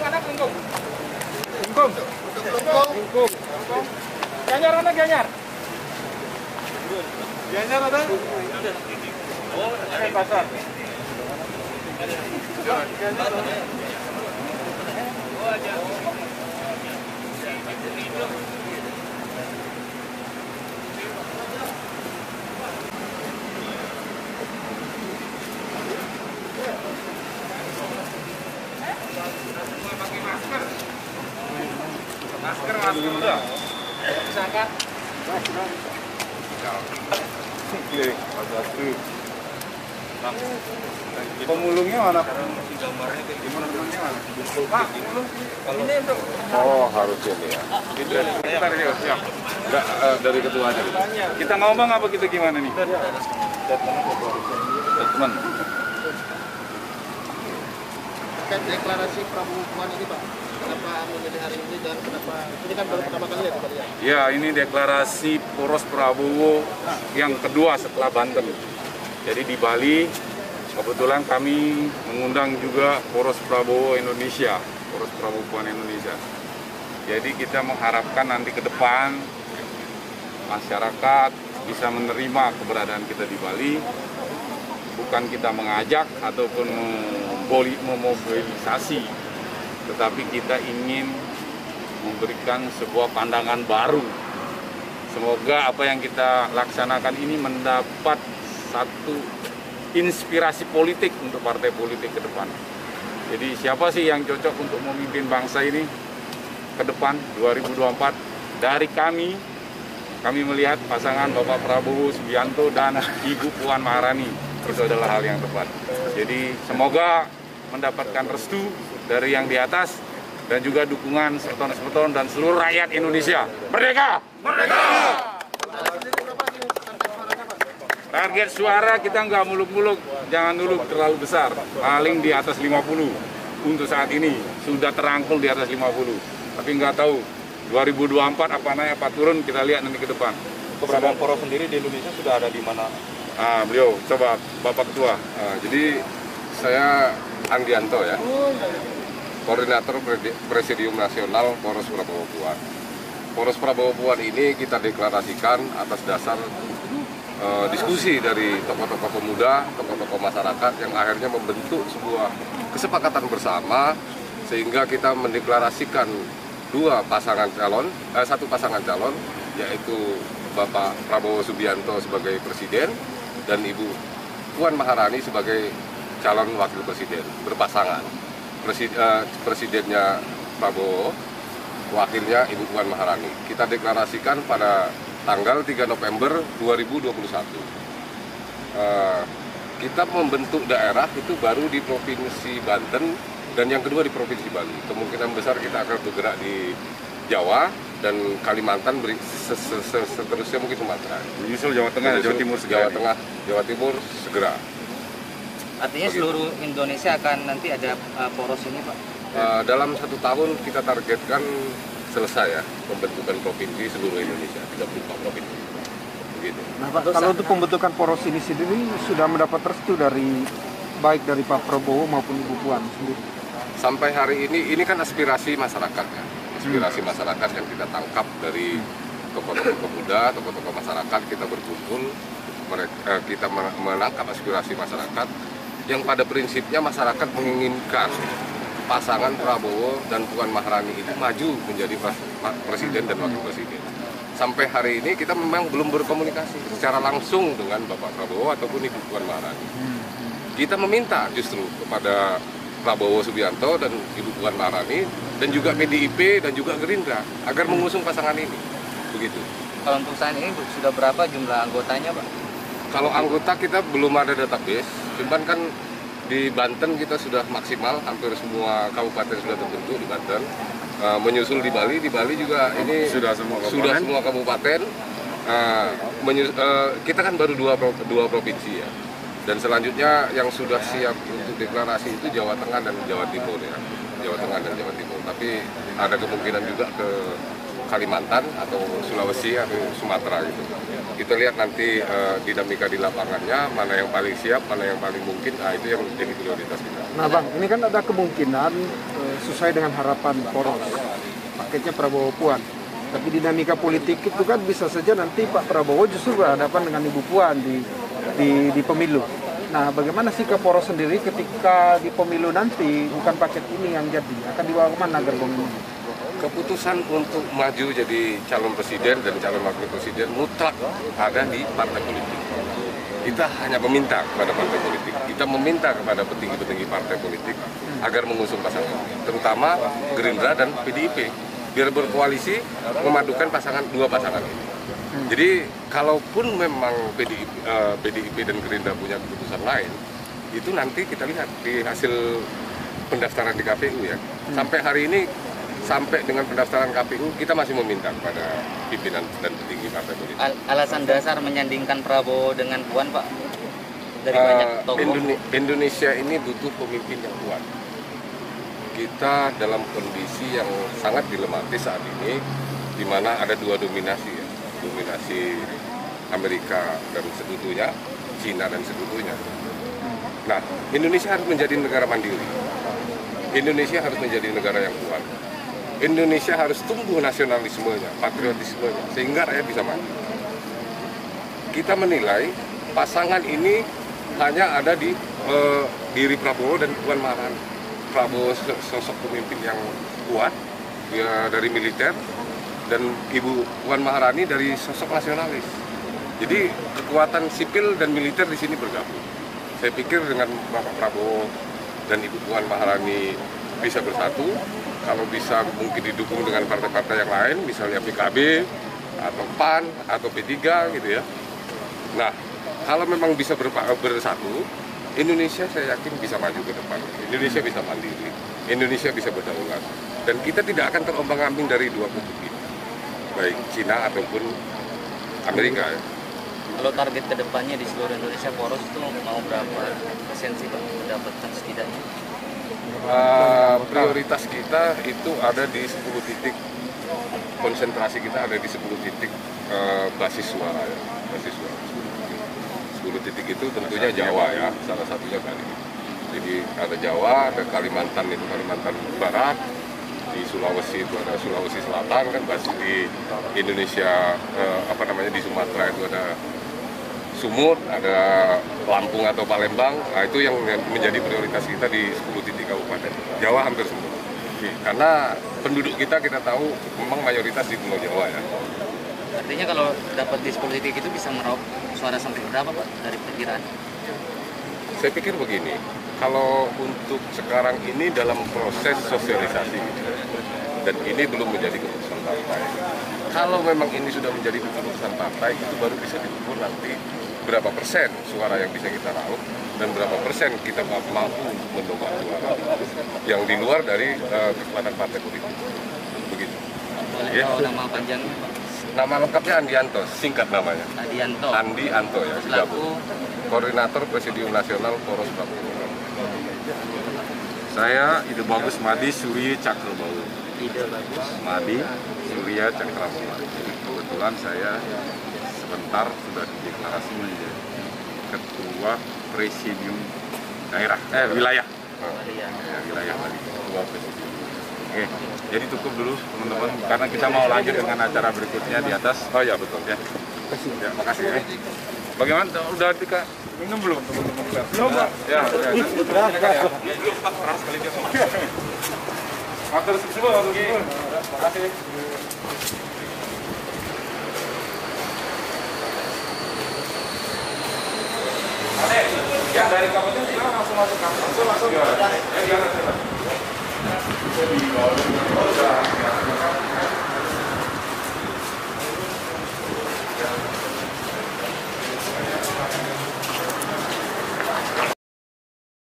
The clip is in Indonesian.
anak lengkung. Lengkung. Ganyar ada ganyar. Ganyar ada? Oh, pasar. Masker udah. Misalkan. Pemulungnya mana? Gambarnya kayak gimana? Pak, pemulung. Ini untuk. Oh, harus ini ya. Bentar ya, siap. Enggak, dari ketuanya. Kita ngomong apa kita gimana nih? Teman. Terkait deklarasi Prabowo Puan ini Pak, kenapa memilih hari ini dan kenapa ini kan baru pertama kali ya Pak ya? Ya, ini deklarasi poros Prabowo yang kedua setelah Banten. Jadi di Bali kebetulan kami mengundang juga poros Prabowo Indonesia, poros Prabowo Puan Indonesia. Jadi kita mengharapkan nanti ke depan masyarakat bisa menerima keberadaan kita di Bali. Bukan kita mengajak ataupun memobilisasi, tetapi kita ingin memberikan sebuah pandangan baru. Semoga apa yang kita laksanakan ini mendapat satu inspirasi politik untuk partai politik ke depan. Jadi siapa sih yang cocok untuk memimpin bangsa ini ke depan 2024? Dari kami melihat pasangan Bapak Prabowo Subianto dan Ibu Puan Maharani. Itu adalah hal yang tepat. Jadi semoga mendapatkan restu dari yang di atas dan juga dukungan sepeton-sepeton dan seluruh rakyat Indonesia. Merdeka! Merdeka! Target suara kita nggak muluk-muluk, jangan dulu terlalu besar, paling di atas 50 untuk saat ini, sudah terangkul di atas 50. Tapi nggak tahu 2024 apa naik apa turun, kita lihat nanti ke depan. Keberadaan poros sendiri di Indonesia sudah ada di mana? Beliau, coba Bapak Ketua. Jadi saya Anggianto ya, Koordinator Presidium Nasional Poros Prabowo Puan. Poros Prabowo Puan ini kita deklarasikan atas dasar diskusi dari tokoh-tokoh pemuda, tokoh-tokoh masyarakat yang akhirnya membentuk sebuah kesepakatan bersama sehingga kita mendeklarasikan satu pasangan calon, yaitu Bapak Prabowo Subianto sebagai presiden dan Ibu Puan Maharani sebagai calon wakil presiden berpasangan. Presidennya Prabowo, wakilnya Ibu Puan Maharani. Kita deklarasikan pada tanggal 3 November 2021. Kita membentuk daerah itu baru di Provinsi Banten dan yang kedua di Provinsi Bali. Kemungkinan besar kita akan bergerak di Jawa dan Kalimantan, seterusnya mungkin Sumatera. Menyusul Jawa Tengah, Jawa Timur segera. Jawa Timur segera. Artinya seluruh Indonesia akan nanti ada poros ini Pak? Dalam 1 tahun kita targetkan selesai ya pembentukan provinsi seluruh Indonesia, 34 provinsi. Begitu. Nah Pak, kalau untuk pembentukan poros ini sendiri sudah mendapat restu dari baik dari Pak Prabowo maupun Ibu Puan sendiri? Sampai hari ini kan aspirasi masyarakat ya. Aspirasi masyarakat yang kita tangkap dari tokoh-tokoh pemuda, tokoh-tokoh masyarakat, kita berkumpul, kita menangkap aspirasi masyarakat yang pada prinsipnya masyarakat menginginkan pasangan Prabowo dan Puan Maharani itu maju menjadi presiden dan wakil presiden. Sampai hari ini kita memang belum berkomunikasi secara langsung dengan Bapak Prabowo ataupun Ibu Puan Maharani. Kita meminta justru kepada Prabowo Subianto dan Ibu Puan Maharani dan juga PDIP dan juga Gerindra agar mengusung pasangan ini. Begitu. Kalau untuk saat ini sudah berapa jumlah anggotanya Pak? Kalau anggota kita belum ada database, cuman kan di Banten kita sudah maksimal, hampir semua kabupaten sudah terbentuk di Banten. Menyusul di Bali juga ini sudah semua kabupaten. Kita kan baru dua provinsi ya. Dan selanjutnya yang sudah siap untuk deklarasi itu Jawa Tengah dan Jawa Timur ya. Jawa Tengah dan Jawa Timur. Tapi ada kemungkinan juga ke Kalimantan atau Sulawesi atau Sumatera gitu. Kita lihat nanti dinamika di lapangannya, mana yang paling siap, mana yang paling mungkin, nah itu yang menjadi prioritas kita. Nah Bang, ini kan ada kemungkinan sesuai dengan harapan poros, paketnya Prabowo Puan. Tapi dinamika politik itu kan bisa saja nanti Pak Prabowo justru berhadapan dengan Ibu Puan di pemilu. Nah bagaimana sikap poros sendiri ketika di pemilu nanti bukan paket ini yang jadi, akan dibawa kemana gerbong ini? Keputusan untuk maju jadi calon presiden dan calon wakil presiden mutlak ada di partai politik. Kita hanya meminta kepada partai politik, kita meminta kepada petinggi-petinggi partai politik agar mengusung pasangan, terutama Gerindra dan PDIP, biar berkoalisi memadukan dua pasangan ini. Jadi kalaupun memang PDIP dan Gerindra punya keputusan lain, itu nanti kita lihat di hasil pendaftaran di KPU ya. Sampai hari ini, sampai dengan pendaftaran KPU, kita masih meminta kepada pimpinan dan petinggi partai politik. Alasan dasar menyandingkan Prabowo dengan Puan, Pak? Dari banyak tokoh. Indonesia ini butuh pemimpin yang kuat. Kita dalam kondisi yang sangat dilematis saat ini, di mana ada dua dominasi ya. Dominasi Amerika dan sekutunya, Cina dan sekutunya. Nah, Indonesia harus menjadi negara mandiri. Indonesia harus menjadi negara yang kuat. Indonesia harus tumbuh nasionalismenya, patriotismenya, sehingga rakyat bisa maju. Kita menilai pasangan ini hanya ada di diri Prabowo dan Puan Maharani. Prabowo sosok pemimpin yang kuat, dia dari militer, dan Ibu Puan Maharani dari sosok nasionalis. Jadi kekuatan sipil dan militer di sini bergabung. Saya pikir dengan Bapak Prabowo dan Ibu Puan Maharani bisa bersatu, kalau bisa mungkin didukung dengan partai-partai yang lain, misalnya PKB, atau PAN, atau P3 gitu ya. Nah, kalau memang bisa bersatu, Indonesia saya yakin bisa maju ke depan. Indonesia bisa mandiri, Indonesia bisa berdaulat. Dan kita tidak akan terombang-ambing dari dua kutub ini, baik Cina ataupun Amerika ya. Kalau target kedepannya di seluruh Indonesia, poros itu mau berapa persen sih Pak mendapatkan setidaknya? Prioritas kita itu ada di 10 titik, konsentrasi kita ada di 10 titik basis suara ya. Basis suara 10 titik itu tentunya Jawa ya, salah satunya Bali. Jadi ada Jawa, ada Kalimantan itu Kalimantan Barat, di Sulawesi itu ada Sulawesi Selatan kan, basis di Indonesia di Sumatera itu ada Sumut, ada Lampung atau Palembang. Nah, itu yang menjadi prioritas kita di 10 titik kabupaten. Jawa hampir semua. Karena penduduk kita tahu memang mayoritas di Pulau Jawa ya. Artinya kalau dapat di 10 titik itu bisa meraup suara sampai berapa Pak dari perkiraan? Saya pikir begini, kalau untuk sekarang ini dalam proses sosialisasi dan ini belum menjadi keputusan partai. Kalau memang ini sudah menjadi keputusan partai, itu baru bisa diukur nanti berapa persen suara yang bisa kita raup dan berapa persen kita mampu mendongkrak suara yang di luar dari kekuatan partai politik. Begitu. Boleh tahu nama panjangnya Pak? Nama lengkapnya Andi Anto, singkat namanya. Adianto. Andi Anto ya, Selaku Koordinator Presidium Nasional Poros Prabowo. Saya Ide Bagus Madi Surya Cakrabawu. Ide Bagus Madi Surya Cakrabawu. Kebetulan saya sebentar sudah dideklarasi menjadi Ketua Presidium Wilayah. Maria. Ya, wilayah Bali, Ketua Presidium. Oke, jadi cukup dulu teman-teman, karena kita mau lanjut dengan acara berikutnya di atas. Oh ya betul ya. Ya, makasih ya. Bagaimana? Udah Tika? Minum belum teman-teman? Belum Pak. Ya. Belum Pak, keras kali dia. Matur suwun. Makasih. Ya dari kampusnya silakan langsung masuk kampus. Langsung. Ya, silakan.